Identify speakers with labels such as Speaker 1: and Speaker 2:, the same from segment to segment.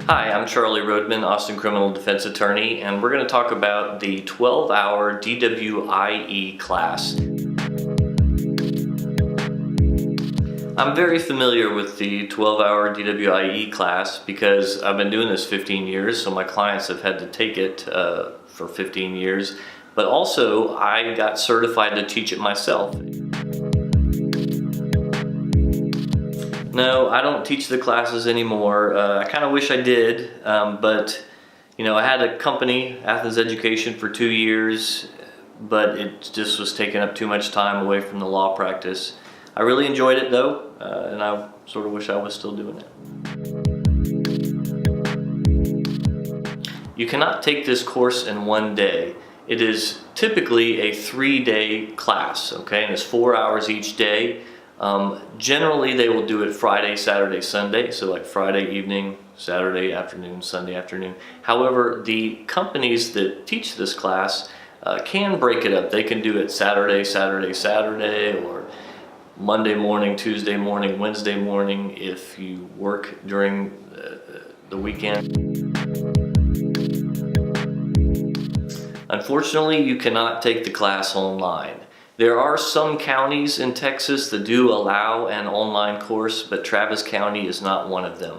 Speaker 1: Hi, I'm Charlie Roadman, Austin Criminal Defense Attorney, and we're going to talk about the 12-hour DWIE class. I'm very familiar with the 12-hour DWIE class because I've been doing this 15 years, so my clients have had to take it for 15 years, but also I got certified to teach it myself. No, I don't teach the classes anymore. I kind of wish I did, but I had a company, Athens Education, for 2 years, but it just was taking up too much time away from the law practice. I really enjoyed it though, and I sort of wish I was still doing it. You cannot take this course in one day. It is typically a 3-day class, okay, and it's 4 hours each day. Generally they will do it Friday, Saturday, Sunday, so like Friday evening, Saturday afternoon, Sunday afternoon. However, the companies that teach this class can break it up. They can do it Saturday, Saturday, Saturday, or Monday morning, Tuesday morning, Wednesday morning if you work during the weekend. Unfortunately, you cannot take the class online. There are some counties in Texas that do allow an online course, but Travis County is not one of them.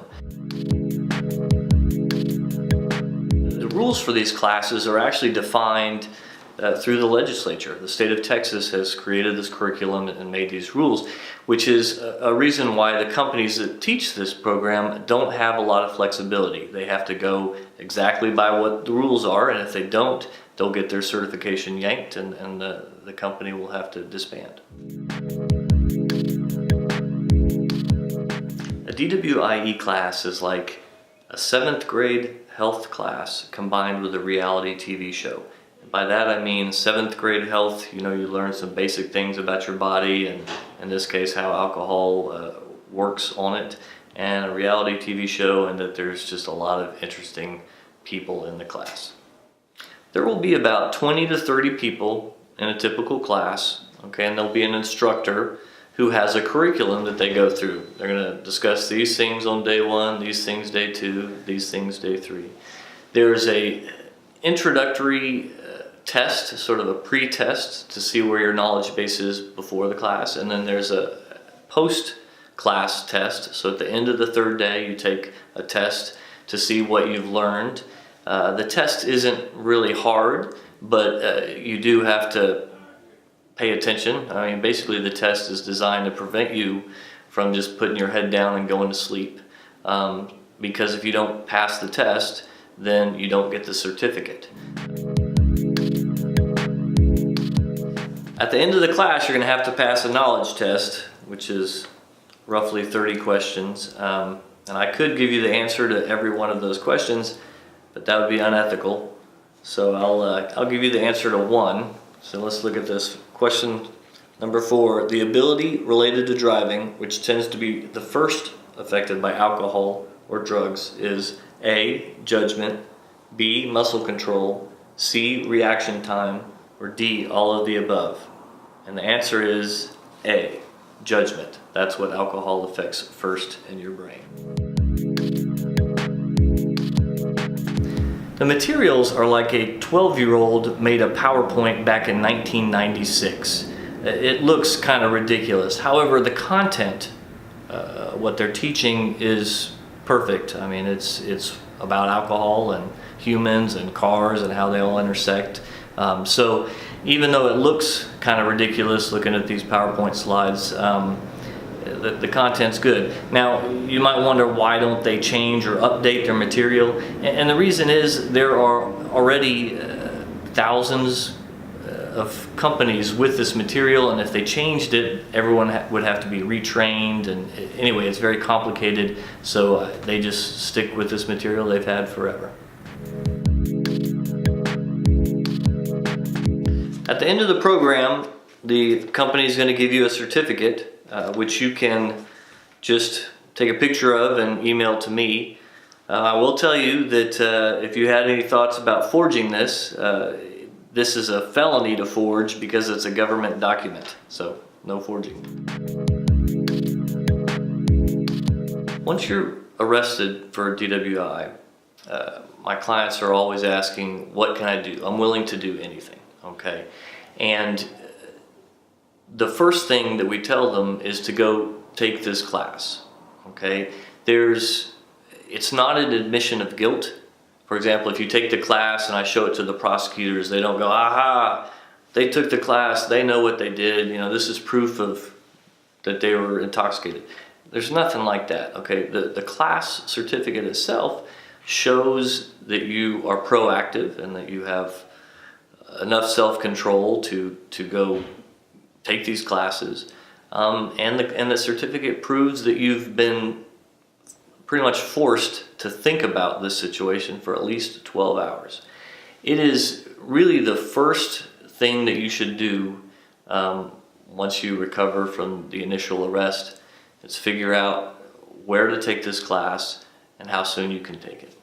Speaker 1: The rules for these classes are actually defined through the legislature. The state of Texas has created this curriculum and made these rules, which is a reason why the companies that teach this program don't have a lot of flexibility. They have to go exactly by what the rules are, and if they don't, they'll get their certification yanked and the company will have to disband. A DWIE class is like a 7th grade health class combined with a reality TV show. And by that I mean 7th grade health, you learn some basic things about your body, and in this case how alcohol works on it, and a reality TV show, and that there's just a lot of interesting people in the class. There will be about 20 to 30 people in a typical class, okay, and there'll be an instructor who has a curriculum that they go through. They're going to discuss these things on day 1, these things day 2, these things day 3. There's a introductory test, sort of a pre-test to see where your knowledge base is before the class, and then there's a post-class test. So at the end of the 3rd day you take a test to see what you've learned. The test isn't really hard, but you do have to pay attention. I mean, basically the test is designed to prevent you from just putting your head down and going to sleep. Because if you don't pass the test, then you don't get the certificate. At the end of the class, you're going to have to pass a knowledge test, which is roughly 30 questions. And I could give you the answer to every one of those questions, but that would be unethical. So I'll give you the answer to one. So let's look at this. Question number 4, the ability related to driving, which tends to be the first affected by alcohol or drugs, is A, judgment, B, muscle control, C, reaction time, or D, all of the above. And the answer is A, judgment. That's what alcohol affects first in your brain. The materials are like a 12-year-old made a PowerPoint back in 1996. It looks kind of ridiculous. However, the content, what they're teaching, is perfect. I mean, it's about alcohol and humans and cars and how they all intersect. So even though it looks kind of ridiculous looking at these PowerPoint slides, the content's good. Now, you might wonder, why don't they change or update their material? And the reason is there are already thousands of companies with this material, and if they changed it, everyone would have to be retrained, and anyway, it's very complicated, so they just stick with this material they've had forever. At the end of the program, the company is going to give you a certificate, which you can just take a picture of and email to me. I will tell you that if you had any thoughts about forging this, this is a felony to forge because it's a government document, so no forging. Once you're arrested for DWI, my clients are always asking, what can I do? I'm willing to do anything, okay? And the first thing that we tell them is to go take this class, okay? It's not an admission of guilt. For example, if you take the class and I show it to the prosecutors, they don't go, aha, they took the class, they know what they did, this is proof of that they were intoxicated. There's nothing like that, okay? The class certificate itself shows that you are proactive and that you have enough self-control to go take these classes. And the certificate proves that you've been pretty much forced to think about this situation for at least 12 hours. It is really the first thing that you should do once you recover from the initial arrest. Is figure out where to take this class and how soon you can take it.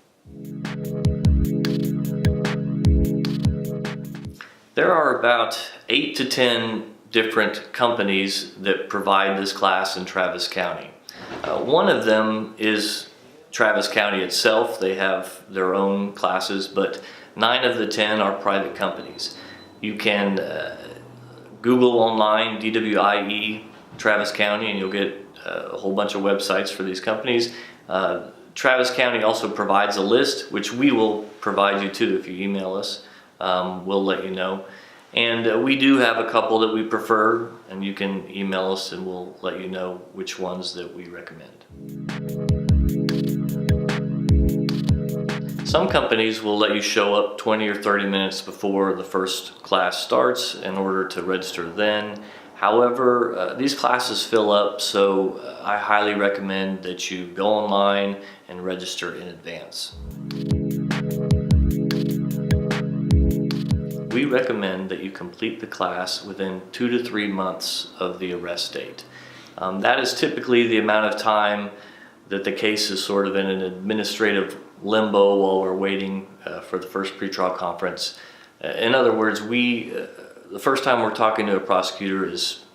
Speaker 1: There are about 8 to 10 different companies that provide this class in Travis County. One of them is Travis County itself. They have their own classes, but 9 of the 10 are private companies. You can Google online DWIE Travis County and you'll get a whole bunch of websites for these companies. Travis County also provides a list, which we will provide you too if you email us. We'll let you know. And we do have a couple that we prefer, and you can email us and we'll let you know which ones that we recommend. Some companies will let you show up 20 or 30 minutes before the first class starts in order to register then. However, these classes fill up, so I highly recommend that you go online and register in advance. We recommend that you complete the class within 2 to 3 months of the arrest date. That is typically the amount of time that the case is sort of in an administrative limbo while we're waiting for the first pretrial conference. In other words, the first time we're talking to a prosecutor is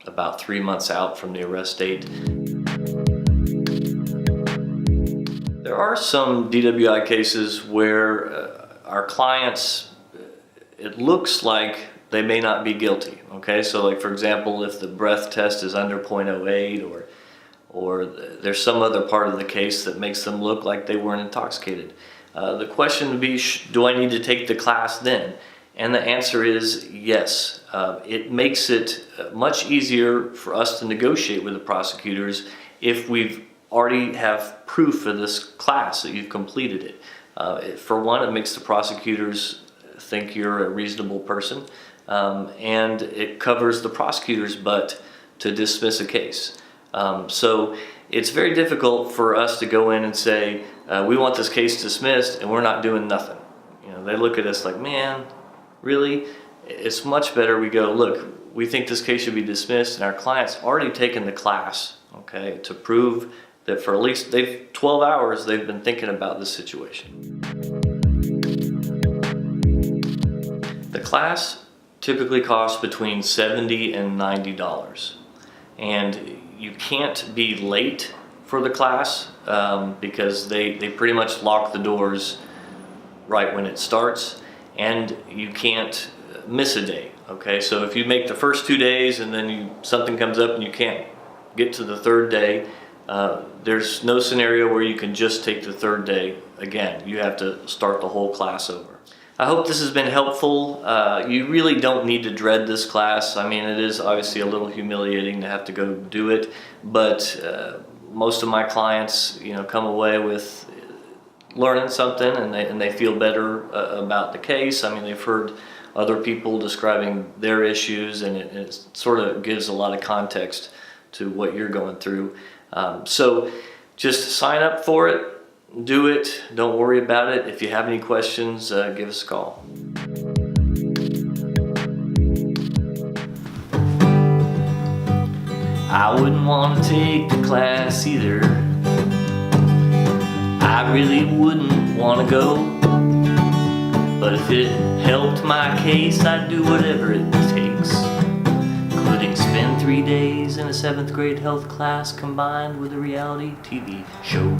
Speaker 1: about 3 months out from the arrest date. There are some DWI cases where our clients, it looks like they may not be guilty, okay? So like for example, if the breath test is under 0.08 or there's some other part of the case that makes them look like they weren't intoxicated. The question would be, do I need to take the class then? And the answer is yes. It makes it much easier for us to negotiate with the prosecutors if we've already have proof of this class that you've completed it. For one, it makes the prosecutors think you're a reasonable person, and it covers the prosecutor's butt to dismiss a case. So it's very difficult for us to go in and say, we want this case dismissed and we're not doing nothing. They look at us like, man, really? It's much better we go, look, we think this case should be dismissed and our client's already taken the class, okay, to prove that for at least 12 hours they've been thinking about this situation. The class typically costs between $70 and $90. And you can't be late for the class because they pretty much lock the doors right when it starts, and you can't miss a day, okay? So if you make the first 2 days and then something comes up and you can't get to the third day, there's no scenario where you can just take the third day again. You have to start the whole class over. I hope this has been helpful. You really don't need to dread this class. I mean, it is obviously a little humiliating to have to go do it, but most of my clients, come away with learning something and they feel better about the case. I mean, they've heard other people describing their issues, and it sort of gives a lot of context to what you're going through. So just sign up for it. Do it. Don't worry about it. If you have any questions, give us a call. I wouldn't want to take the class either. I really wouldn't want to go. But if it helped my case, I'd do whatever it takes, including spend 3 days in a 7th grade health class combined with a reality TV show.